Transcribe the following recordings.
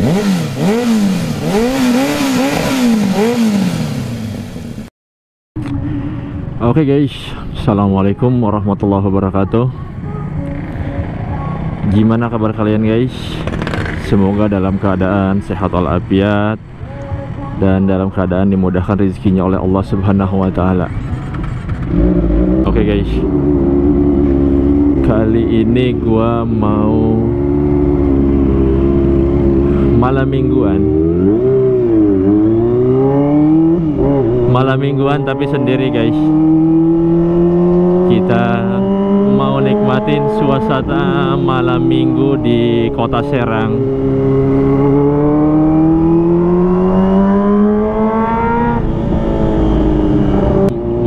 Oke guys, assalamualaikum warahmatullahi wabarakatuh. Gimana kabar kalian guys? Semoga dalam keadaan sehat walafiat dan dalam keadaan dimudahkan rezekinya oleh Allah Subhanahu wa Ta'ala. Oke guys, kali ini gua mau malam mingguan tapi sendiri guys. Kita mau nikmatin suasana malam minggu di kota Serang.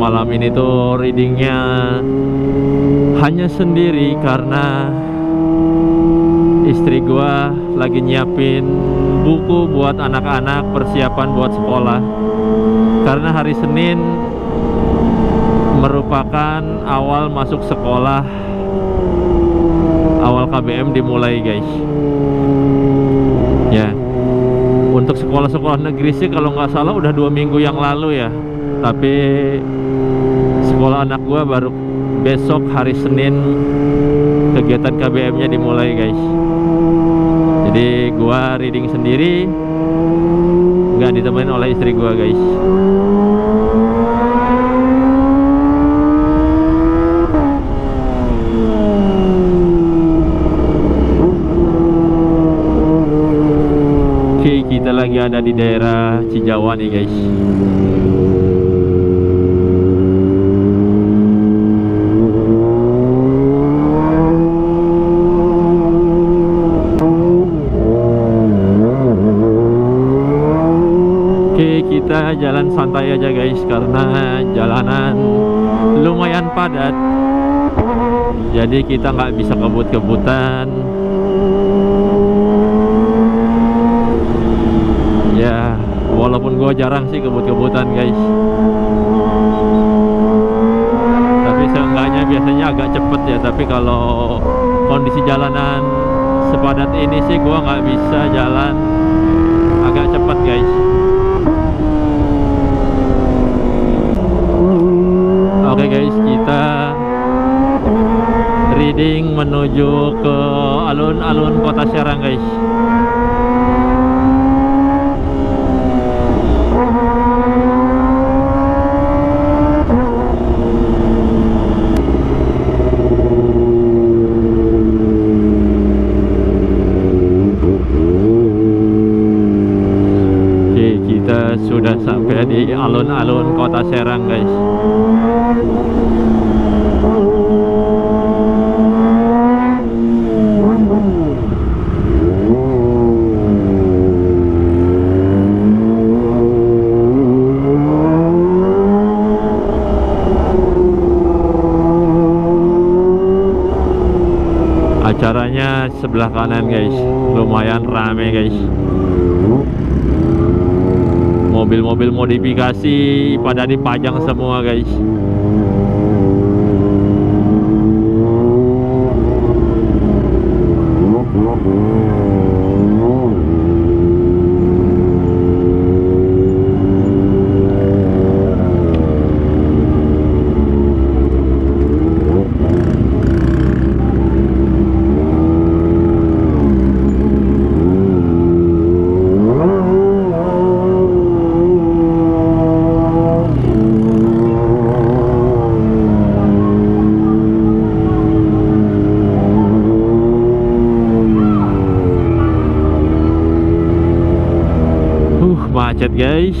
Malam ini tuh readingnya hanya sendiri karena istri gua lagi nyiapin buku buat anak-anak, persiapan buat sekolah. Karena hari Senin merupakan awal masuk sekolah, awal KBM dimulai guys. Ya, untuk sekolah-sekolah negeri sih kalau nggak salah udah 2 minggu yang lalu ya. Tapi sekolah anak gua baru besok hari Senin kegiatan KBM-nya dimulai guys. Jadi gua reading sendiri, nggak ditemenin oleh istri gua guys. Oke, kita lagi ada di daerah Cijawa nih guys. Kita jalan santai aja guys karena jalanan lumayan padat, jadi kita nggak bisa kebut-kebutan ya. Walaupun gue jarang sih kebut-kebutan guys, tapi seenggaknya biasanya agak cepet ya. Tapi kalau kondisi jalanan sepadat ini sih gue nggak bisa jalan agak cepet guys. Oke guys, kita reading menuju ke alun-alun kota Serang guys. Oke, kita sudah sampai di alun-alun kota Serang guys. Acaranya sebelah kanan guys, lumayan rame guys. Mobil-mobil modifikasi pada dipajang semua guys. Macet guys.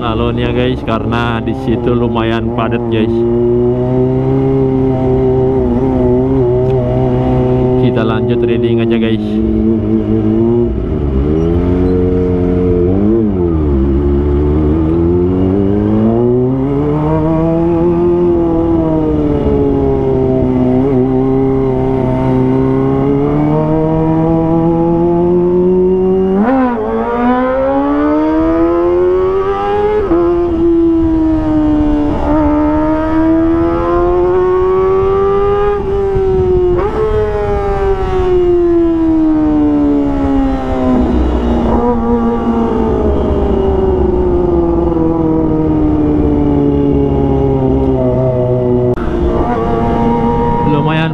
alun-alunnya guys, karena di situ lumayan padat guys. Kita lanjut reading aja guys.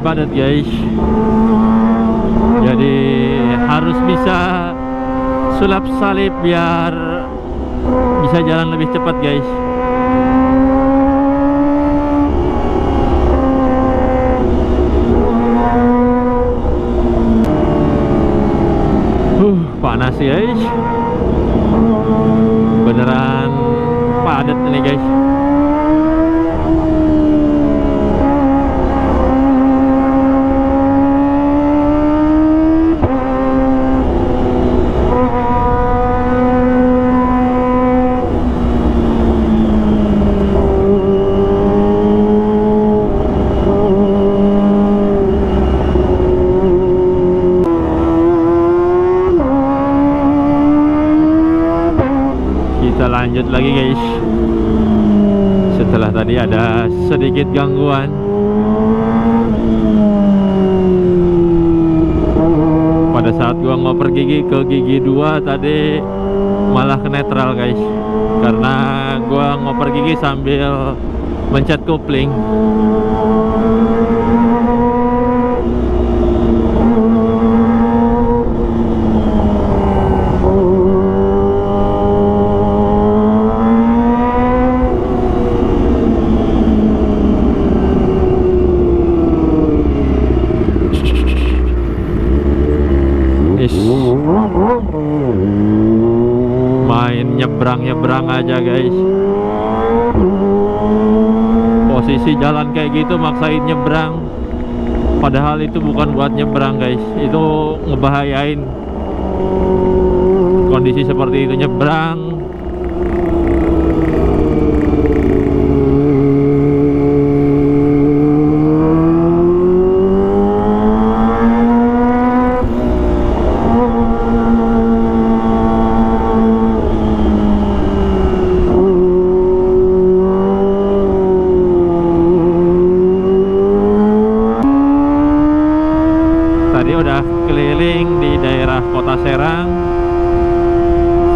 Padat guys, jadi harus bisa sulap salib biar bisa jalan lebih cepat guys. Panas guys, beneran padat ini guys. Kita lanjut lagi guys. Setelah tadi ada sedikit gangguan, pada saat gua ngoper gigi ke gigi 2 tadi malah ke netral guys, karena gua ngoper gigi sambil mencet kopling. Main nyebrang-nyebrang aja guys. Posisi jalan kayak gitu maksain nyebrang, padahal itu bukan buat nyebrang guys, itu ngebahayain. Kondisi seperti itu nyebrang udah keliling di daerah Kota Serang.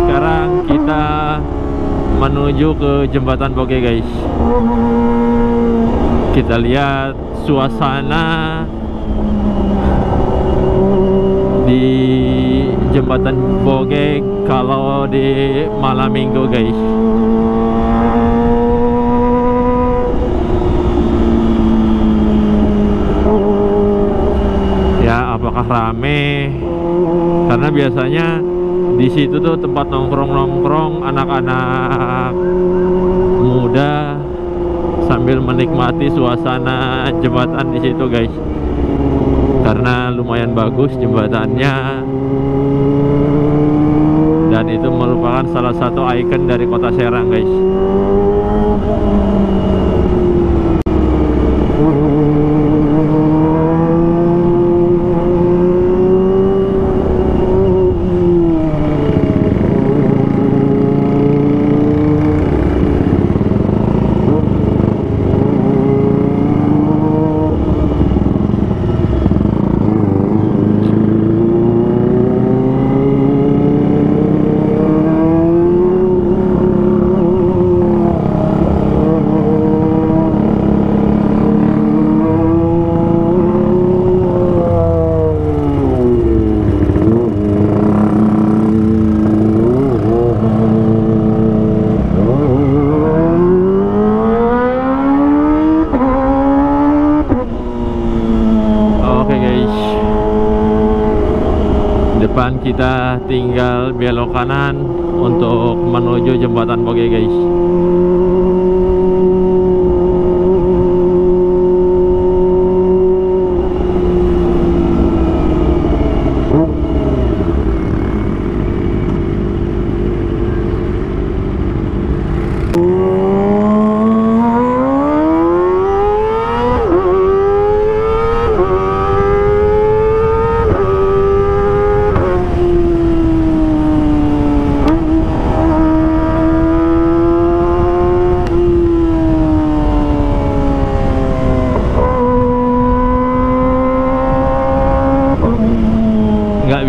Sekarang kita menuju ke Jembatan Boge guys. Kita lihat suasana di Jembatan Boge kalau di malam minggu guys. Apakah rame? Karena biasanya di situ tuh tempat nongkrong-nongkrong anak-anak muda sambil menikmati suasana jembatan di situ guys. Karena lumayan bagus jembatannya dan itu merupakan salah satu ikon dari Kota Serang guys. Depan kita tinggal belok kanan, untuk menuju jembatan Boge guys.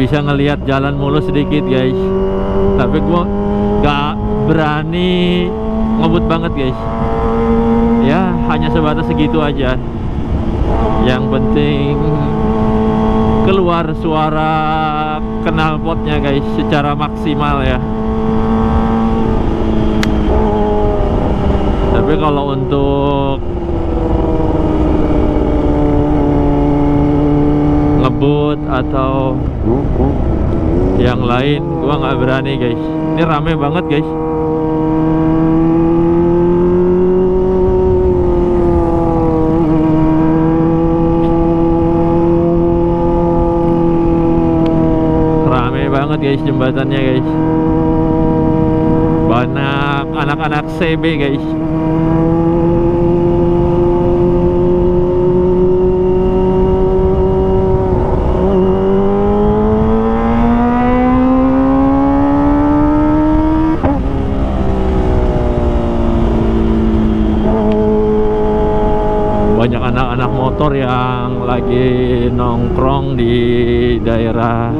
Bisa ngelihat jalan mulus sedikit guys, tapi gua gak berani ngebut banget guys. Ya hanya sebatas segitu aja. Yang penting keluar suara knalpotnya guys secara maksimal ya. Tapi kalau untuk ngebut atau yang lain gua nggak berani guys. Ini rame banget guys. Rame banget guys jembatannya guys. Banyak anak-anak CB guys. Banyak anak-anak motor yang lagi nongkrong di daerah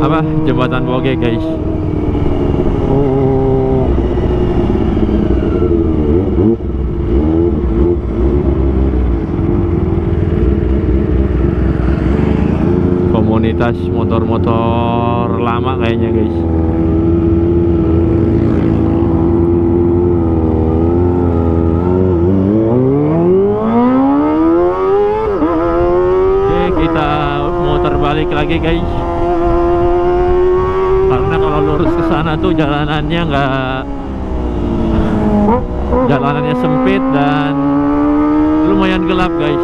apa jembatan Boge guys. Komunitas motor-motor lama kayaknya guys. Balik lagi guys, karena kalau lurus ke sana tuh jalanannya jalanannya sempit dan lumayan gelap guys.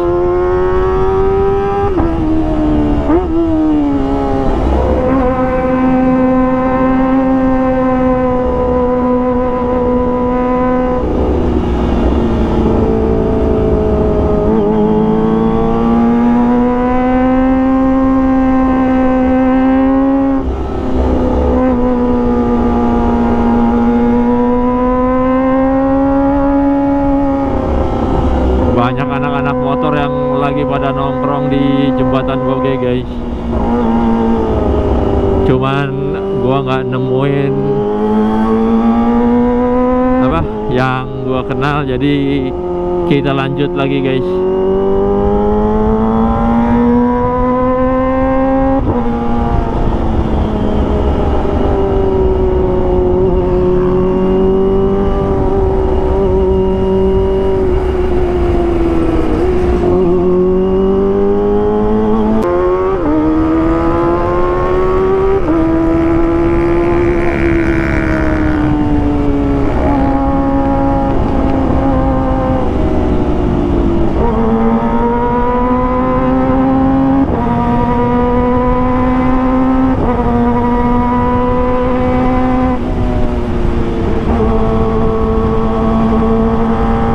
Banyak anak-anak motor yang lagi pada nongkrong di jembatan Boge guys. Cuman gua nggak nemuin apa yang gua kenal, jadi kita lanjut lagi guys.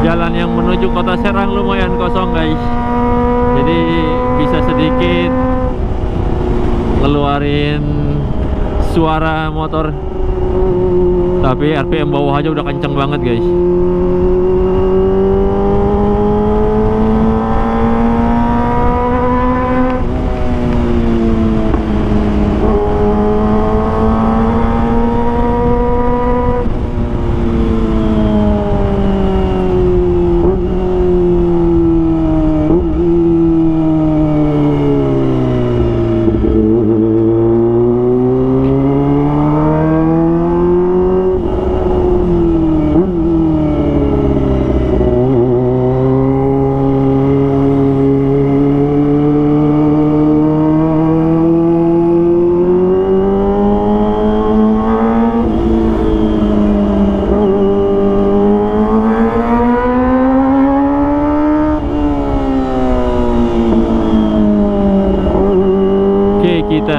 Jalan yang menuju kota Serang lumayan kosong guys, jadi bisa sedikit ngeluarin suara motor, tapi RPM bawah aja udah kenceng banget guys.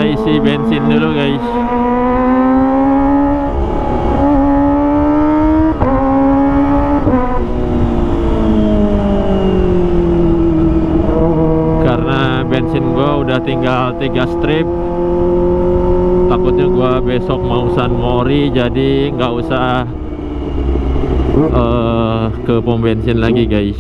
kita isi bensin dulu guys. Karena bensin gua udah tinggal 3 strip. Takutnya gua besok mau San Mori, jadi nggak usah ke pom bensin lagi guys.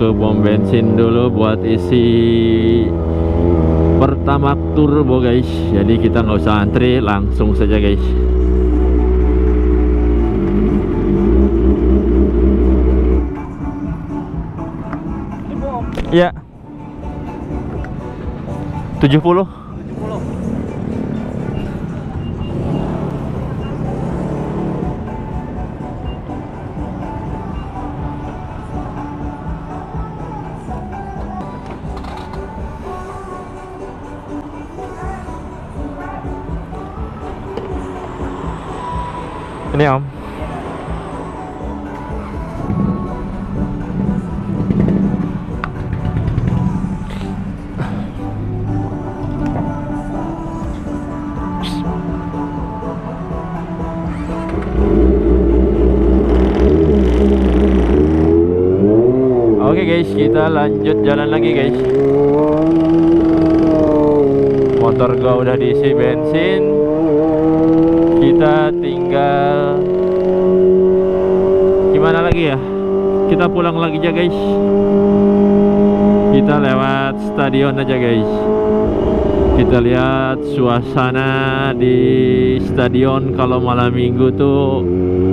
Ke pom bensin dulu buat isi Pertamax Turbo guys. Jadi kita nggak usah antri, langsung saja guys. Ya 70. Ini om. Oke guys, kita lanjut jalan lagi guys. Motor gua udah diisi bensin. Kita tinggal gimana lagi ya? Kita pulang lagi aja guys. Kita lewat stadion aja guys. Kita lihat suasana di stadion kalau malam minggu tuh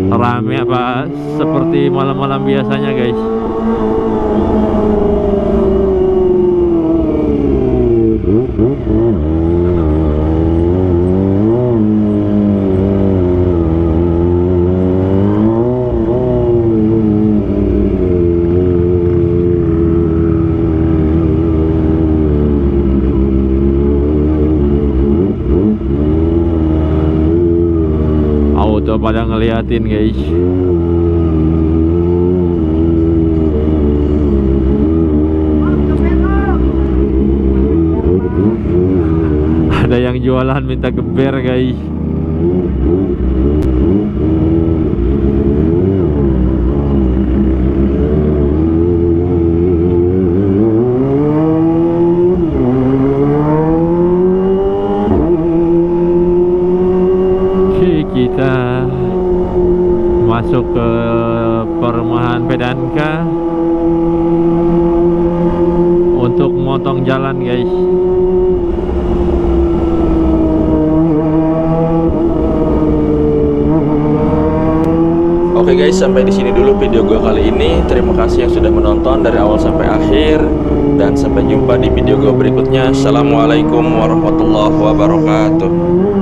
rame apa seperti malam-malam biasanya guys. Pada ngeliatin guys. Ada yang jualan minta geber guys. Kita masuk ke perumahan Pedanka untuk motong jalan guys. Oke guys, sampai di sini dulu video gue kali ini. Terima kasih yang sudah menonton dari awal sampai akhir, dan sampai jumpa di video gue berikutnya. Assalamualaikum warahmatullahi wabarakatuh.